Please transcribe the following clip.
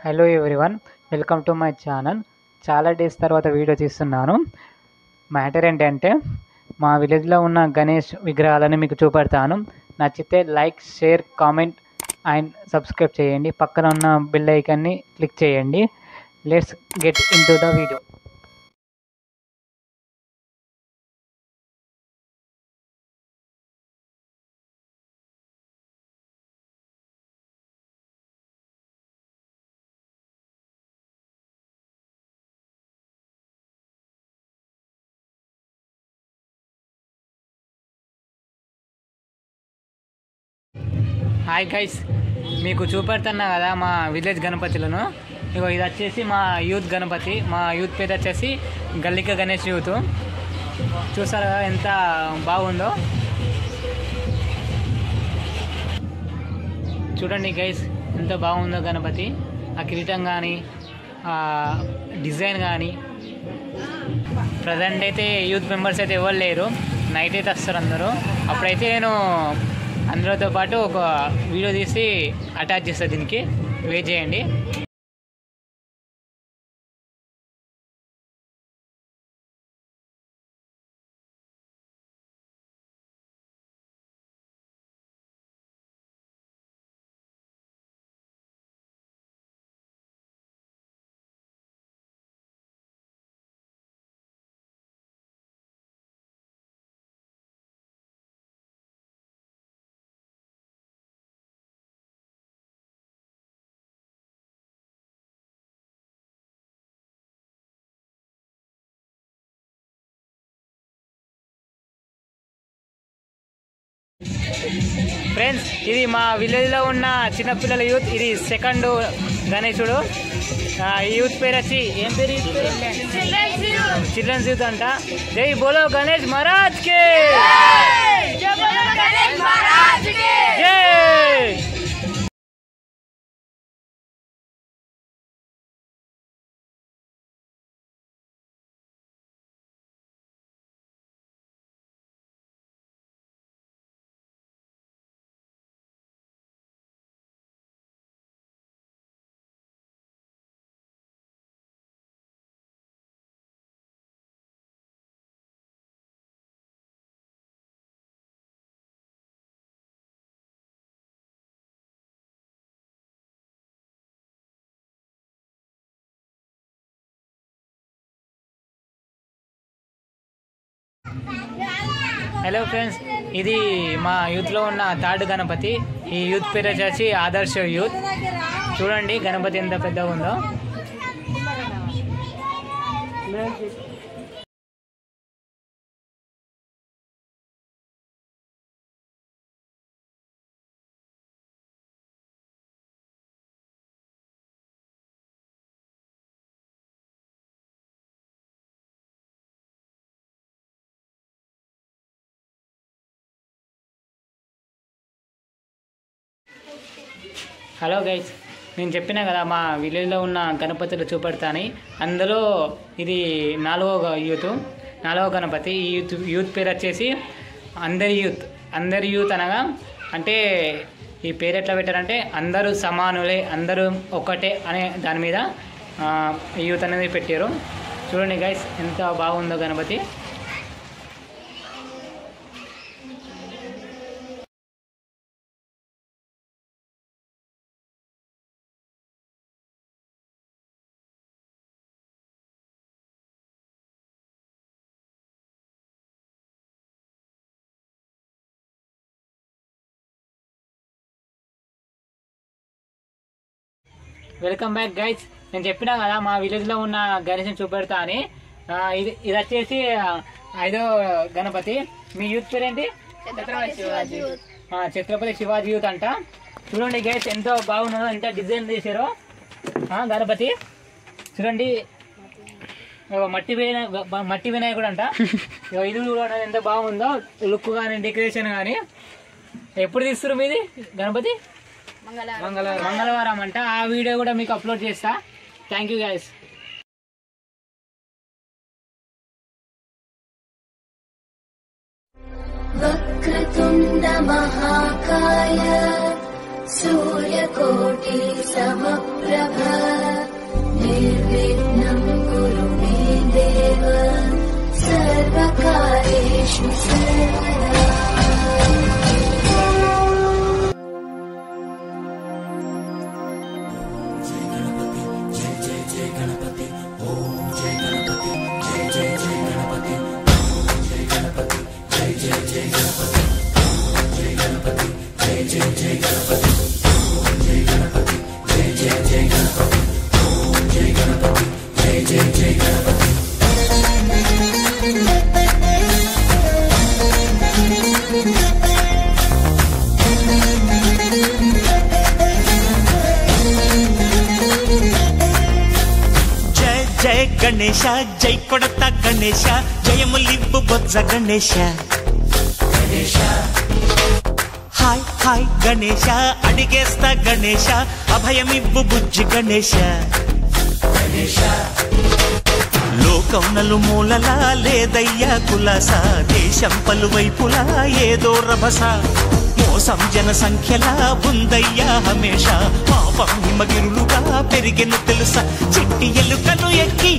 Hello everyone, welcome to my channel. చాలా days తర్వాత video తీస్తున్నాను. మ్యాటర్ ఏంటంటే మా విలేజ్లో ఉన్న గణేష్ విగ్రహాలను మీకు చూపెడతాను. నచ్చితే like, share, comment and subscribe చేయండి. పక్కన ఉన్న బెల్ ఐకాన్ని క్లిక్ చేయండి. Let's get in to the video. Hi guys, మీకు చూపెడుతున్నా కదా మా విలేజ్ గణపతులను. ఇగో ఇది వచ్చేసి మా యూత్ గణపతి. మా యూత్ పేరు వచ్చేసి గల్లిక గణేష్ యూత్. చూసారు కదా ఎంత బాగుందో. చూడండి గైస్, ఎంత బాగుందో గణపతి. ఆ కిరీటం కానీ, ఆ డిజైన్ కానీ. ప్రజెంట్ అయితే యూత్ మెంబర్స్ అయితే ఎవరు లేరు. నైట్ అయితే వస్తారు అందరూ. అప్పుడైతే నేను అందరితో పాటు ఒక వీడియో తీసి అటాచ్ చేస్తాను. దీనికి వెయిట్ చేయండి. ఫ్రెండ్స్, ఇది మా విలేజ్లో ఉన్న చిన్నపిల్లల యూత్. ఇది సెకండ్ గణేశుడు. ఈ యూత్ పేరు వచ్చి ఏం పేరు? చిల్డ్రన్స్ యూత్ అంట. జై బోలో గణేష్ మహారాజ్ కి జై. హలో ఫ్రెండ్స్, ఇది మా యూత్లో ఉన్న థర్డ్ గణపతి. ఈ యూత్ పేరు వచ్చేసి ఆదర్శ యూత్. చూడండి గణపతి ఎంత పెద్దగా ఉందో. హలో గైస్, నేను చెప్పినా కదా మా విలేజ్లో ఉన్న గణపతులు చూపెడతాను. అందులో ఇది నాలుగో గణపతి. ఈ యూత్ పేరు వచ్చేసి అందరి యూత్ అనగా అంటే ఈ పేరు ఎట్లా పెట్టారంటే అందరూ సమానులే, అందరూ ఒకటే అనే దాని మీద ఈ యూత్ అనేది పెట్టారు. చూడండి గైస్, ఎంత బాగుందో గణపతి. Welcome back guys. నేను చెప్పినా కదా మా విలేజ్లో ఉన్న గణేష్ని చూపెడతా అని. ఇది వచ్చేసి 5వ గణపతి. మీ యూత్ పేరేంటి? ఛత్రపతి శివాజీ యూత్ అంట. చూడండి గైస్, ఎంతో బాగున్నదో, ఎంత డిజైన్ చేశారో గణపతి. చూడండి, మట్టి వినాయకుడు అంట. ఇది కూడా ఎంత బాగుందో, లుక్ కానీ డెకరేషన్ కానీ. ఎప్పుడు తీస్తారు మీది గణపతి? మంగళవారం అంట. ఆ వీడియో కూడా మీకు అప్లోడ్ చేస్తా. Thank you guys. వక్రతుండ మహాకాయ सूर्यकोटि समप्रभ निर्विघ्नं कुरु मे देव सर्वकार्येषु सर्वदा। జయ గణేశ జై కొడత గణేశ జయములివ్వు బొజ్జ గణేశ హాయ్ హాయ్ గణేశ అడిగేస్తా గణేశ అభయమివ్వు బుజ్జి గణేశ లోకం నలుమూలలా లేదయ్యా కులాస దేశం పలువైపులా ఏదో రభస మోసం జన సంఖ్యలా ఉందయ్యా హమేష పాపం హిమగిరులుగా పెరిగెను తెలుసా చిట్టి ఎలుకను ఎక్కి